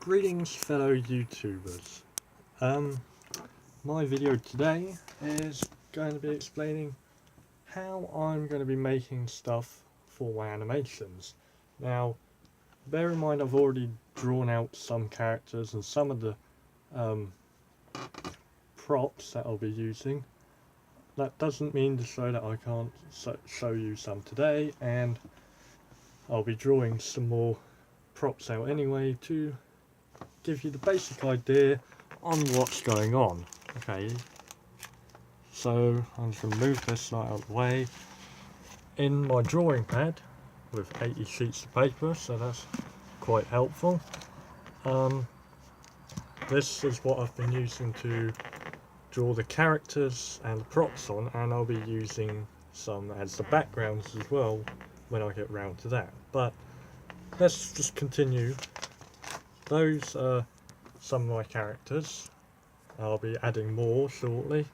Greetings fellow YouTubers. My video today is going to be explaining how I'm going to be making stuff for my animations. Now, bear in mind I've already drawn out some characters and some of the props that I'll be using. That doesn't mean to say that I can't show you some today, and I'll be drawing some more props out anyway to give you the basic idea on what's going on. Okay, so I'm just going to move this out of the way. In my drawing pad with 80 sheets of paper, so that's quite helpful. This is what I've been using to draw the characters and the props on, and I'll be using some as the backgrounds as well when I get round to that. But let's just continue. Those are some of my characters. I'll be adding more shortly,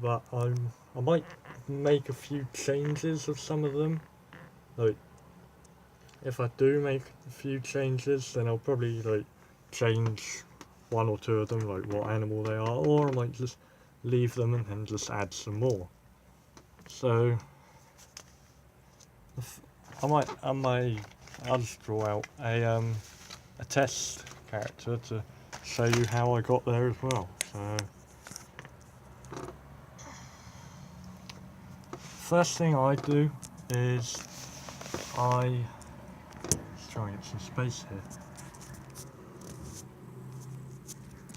but I might make a few changes of some of them. Like, if I do make a few changes, then I'll probably change one or two of them, like what animal they are, or I might just leave them and then just add some more. So I'll just draw out a test character to show you how I got there as well. So first thing I do is let's try and get some space here.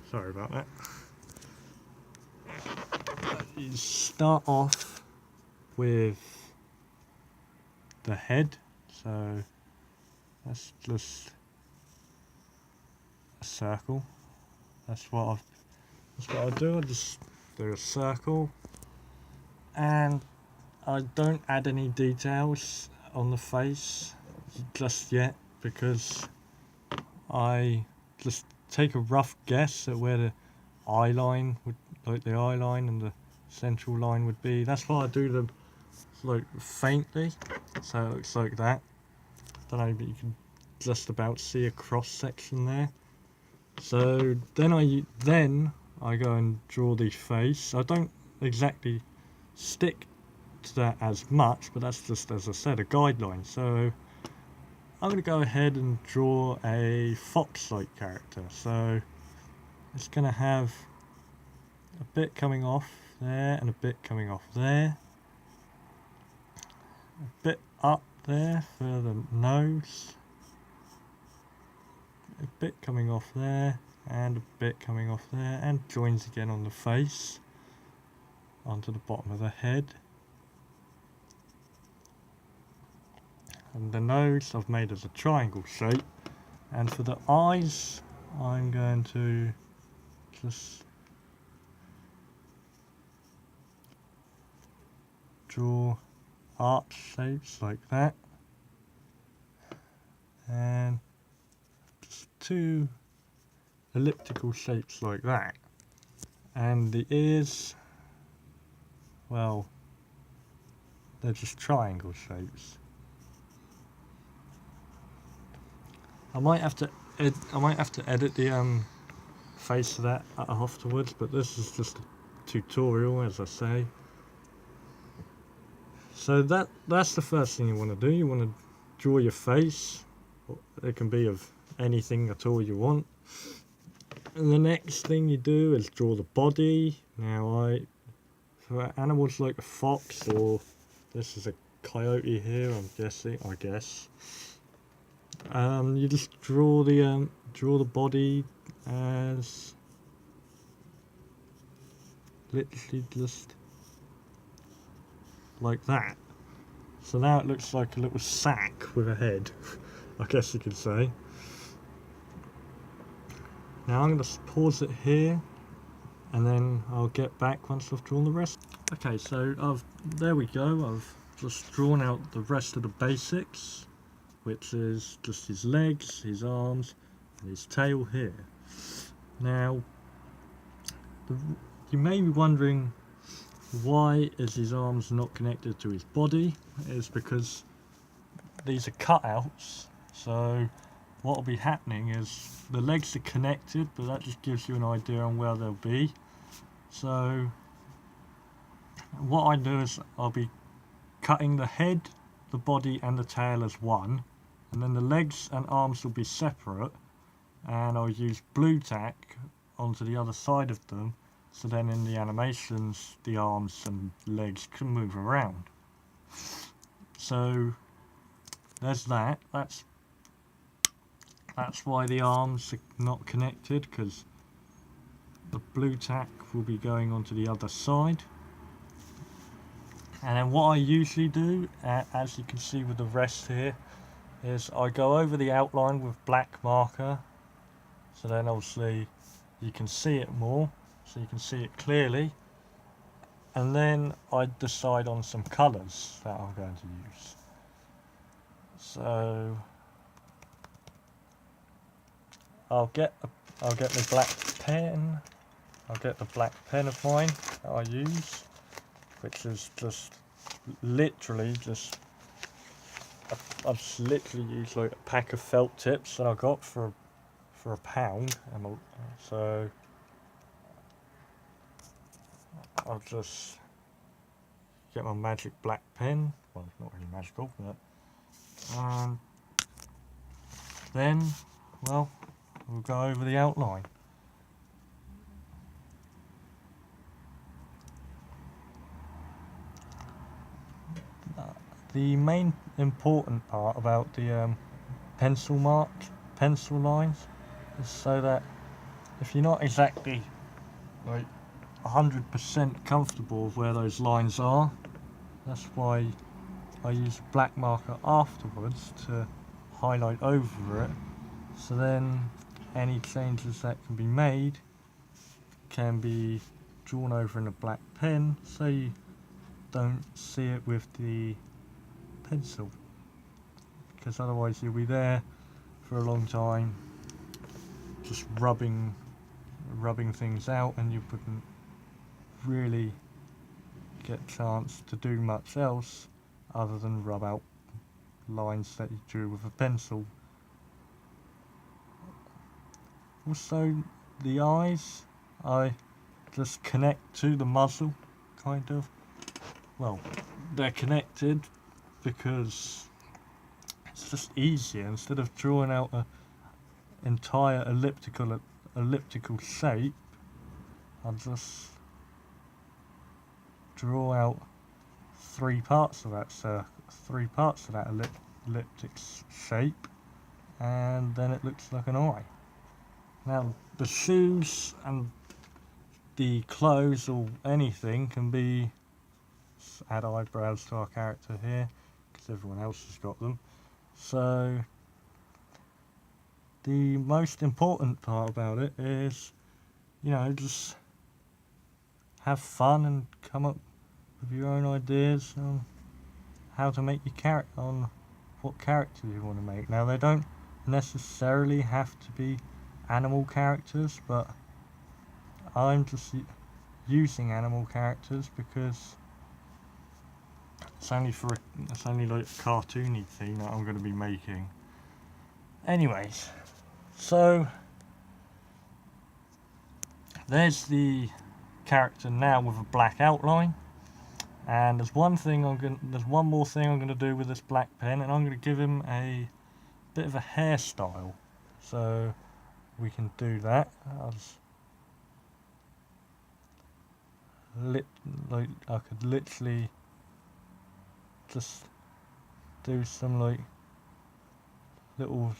Sorry about that. You start off with the head, so that's just a circle. That's what I do. I just do a circle, and I don't add any details on the face just yet, because I just take a rough guess at where the eye line would, like the eye line and the central line would be. That's why I do them faintly, so it looks like that. Don't know, but you can just about see a cross section there. So then I go and draw the face. I don't exactly stick to that as much, but that's just, as I said, a guideline. So I'm going to go ahead and draw a fox-like character. So it's going to have a bit coming off there and a bit coming off there. A bit up there for the nose. A bit coming off there and a bit coming off there, and joins again on the face onto the bottom of the head. And the nose I've made as a triangle shape, and for the eyes I'm going to just draw arch shapes like that, and just two elliptical shapes like that. And the ears, well, they're just triangle shapes. I might have to edit the face of that afterwards, but this is just a tutorial, as I say. So that's the first thing you want to do. You want to draw your face. It can be of anything at all you want. And the next thing you do is draw the body. Now for animals like a fox, or this is a coyote here, I guess. You just draw the body as literally just like that. So now it looks like a little sack with a head, I guess you could say. Now I'm going to pause it here, and then I'll get back once I've drawn the rest. Okay, so there we go. I've just drawn out the rest of the basics, which is just his legs, his arms, and his tail here. Now, you may be wondering, why is his arms not connected to his body? It's because these are cutouts, so what will be happening is the legs are connected, but that just gives you an idea on where they'll be. So what I do is I'll be cutting the head, the body and the tail as one, and then the legs and arms will be separate, and I'll use blue tack onto the other side of them, so then in the animations the arms and legs can move around. So there's that. That's why the arms are not connected, because the blue tack will be going onto the other side. And then what I usually do, as you can see with the rest here, is I go over the outline with black marker, so then obviously you can see it more, so you can see it clearly, and then I decide on some colours that I'm going to use. So I'll get the black pen. I'll get the black pen of mine that I use, which is just literally just I've just literally used like a pack of felt tips that I got for £1, so I'll just get my magic black pen. Well, it's not really magical, but then, well, we'll go over the outline. The main important part about the pencil lines is so that if you're not exactly like 100% comfortable with where those lines are, that's why I use a black marker afterwards to highlight over it, so then any changes that can be made can be drawn over in a black pen, so you don't see it with the pencil, because otherwise you'll be there for a long time just rubbing things out, and you wouldn't really get a chance to do much else other than rub out lines that you drew with a pencil. Also, the eyes, I just connect to the muzzle, kind of. Well, they're connected because it's just easier. Instead of drawing out an entire elliptical shape, I'll just draw out three parts of that elliptic shape, and then it looks like an eye. Now, the shoes and the clothes or anything can be, add eyebrows to our character here, because everyone else has got them. So the most important part about it is, you know, just have fun and come up with your own ideas on how to make your character, on what character you want to make. Now, they don't necessarily have to be animal characters, but I'm just using animal characters because it's only like a cartoony thing that I'm going to be making. Anyways, so there's the character now with a black outline, and there's one more thing I'm going to do with this black pen, and I'm going to give him a bit of a hairstyle. So we can do that. I could literally just do some like little.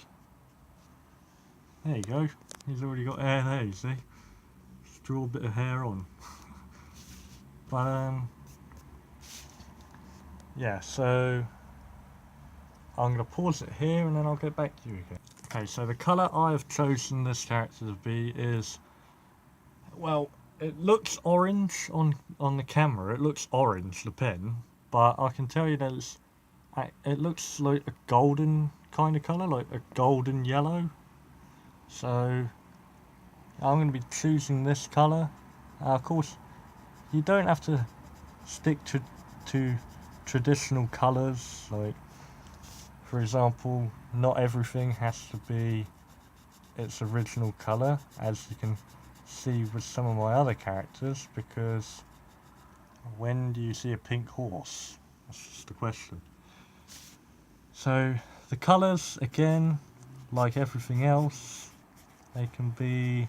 There you go. He's already got hair there. You see, just draw a bit of hair on. But yeah. So I'm gonna pause it here, and then I'll get back to you again. Okay. So the colour I have chosen this character to be is, well, it looks orange on the camera. It looks orange, the pen, but I can tell you that it looks like a golden kind of colour, like a golden yellow. So I'm going to be choosing this colour. Of course, you don't have to stick to traditional colours. Like, for example, not everything has to be its original colour, as you can see with some of my other characters, because when do you see a pink horse? That's just the question. So the colours, again, like everything else, they can be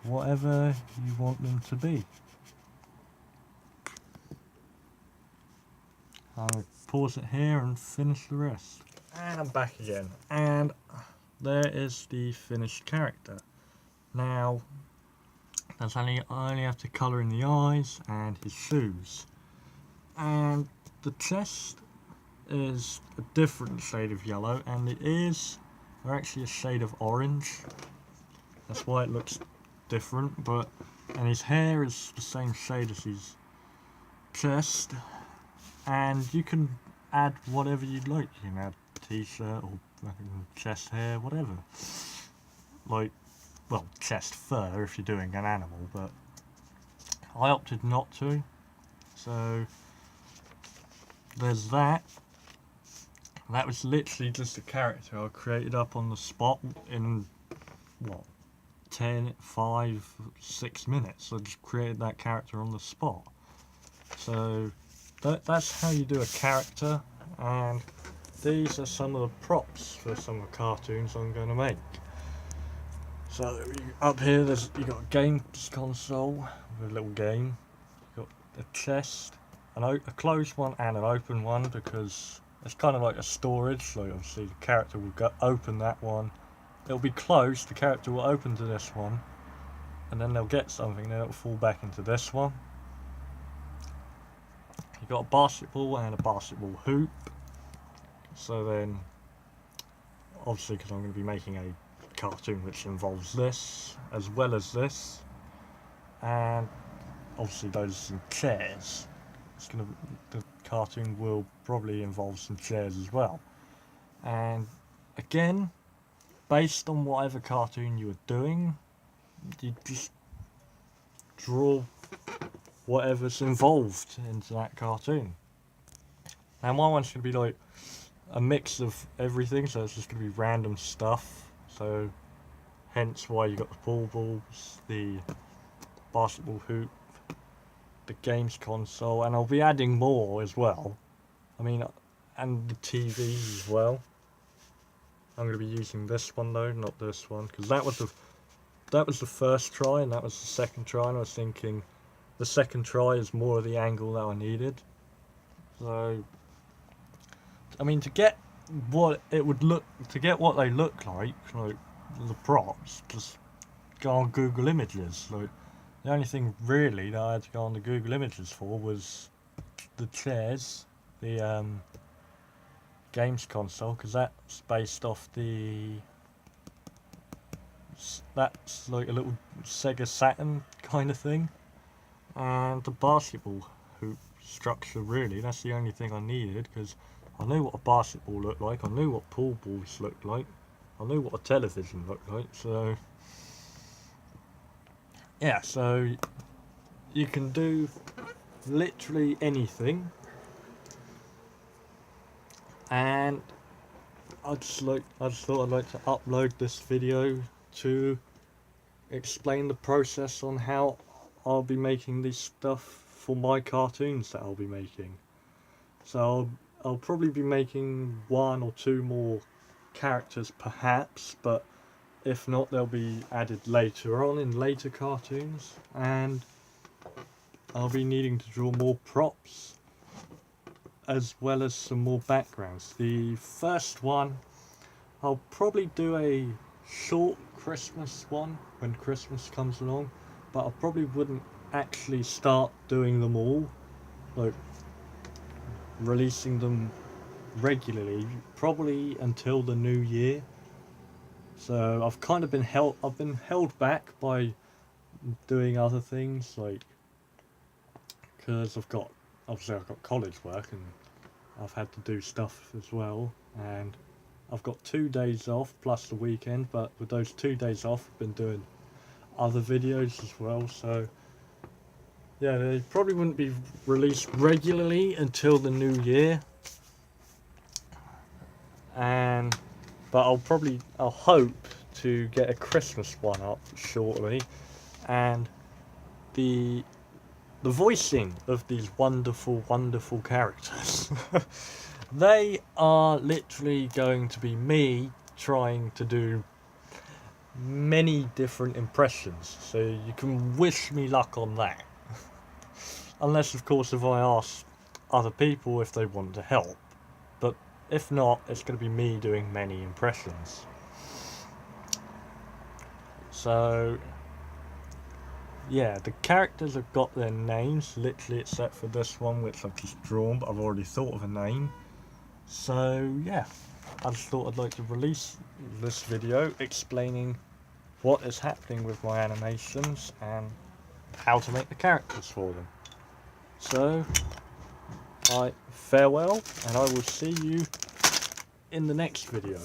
whatever you want them to be. I'll pause it here and finish the rest. And I'm back again. And there is the finished character. Now, I only have to colour in the eyes and his shoes. And the chest is a different shade of yellow, and the ears are actually a shade of orange. That's why it looks different, and his hair is the same shade as his chest. And you can add whatever you'd like. You can add t-shirt or chest hair, whatever. Like, well, chest fur if you're doing an animal, but I opted not to. So there's that. That was literally just a character I created up on the spot in, what, 6 minutes. I just created that character on the spot. So that's how you do a character, and these are some of the props for some of the cartoons I'm going to make. So up here you got a games console with a little game, you got a chest, a closed one and an open one, because it's kind of like a storage. So obviously the character will open that one, it'll be closed, the character will open to this one, and then they'll get something, then it'll fall back into this one. You've got a basketball and a basketball hoop. So then, obviously, because I'm going to be making a cartoon which involves this as well as this, and obviously those are some chairs. The cartoon will probably involve some chairs as well. And again, based on whatever cartoon you are doing, you just draw whatever's involved into that cartoon. Now my one's going to be like a mix of everything, so it's just going to be random stuff, so hence why you got the pool balls, the basketball hoop, the games console, and I'll be adding more as well. I mean, and the TV as well. I'm going to be using this one though, not this one, because that was the first try and that was the second try, and I was thinking the second try is more of the angle that I needed. So, I mean, to get what they look like the props, just go on Google Images. Like, the only thing really that I had to go on the Google Images for was the chairs, the games console, because that's based off that's like a little Sega Saturn kind of thing. And the basketball hoop structure, really, that's the only thing I needed, because I knew what a basketball looked like, I knew what pool balls looked like, I knew what a television looked like, so yeah, so you can do literally anything. And I just thought I'd like to upload this video to explain the process on how I'll be making this stuff for my cartoons that I'll be making. So I'll probably be making 1 or 2 more characters perhaps, but if not, they'll be added later on in later cartoons, and I'll be needing to draw more props as well as some more backgrounds. The first one, I'll probably do a short Christmas one when Christmas comes along, but I probably wouldn't actually start doing them all, like releasing them regularly, probably until the new year. So I've kind of been held back by doing other things, like, because I've got college work and I've had to do stuff as well, and I've got 2 days off plus the weekend, but with those 2 days off I've been doing other videos as well, so yeah, they probably wouldn't be released regularly until the new year. but I'll hope to get a Christmas one up shortly, and the voicing of these wonderful characters they are literally going to be me trying to do many different impressions, so you can wish me luck on that. Unless, of course, if I ask other people if they want to help. But if not, it's going to be me doing many impressions. So, yeah, the characters have got their names, literally except for this one, which I've just drawn, but I've already thought of a name. So, yeah, I just thought I'd like to release this video explaining what is happening with my animations and how to make the characters for them. So, farewell, and I will see you in the next video.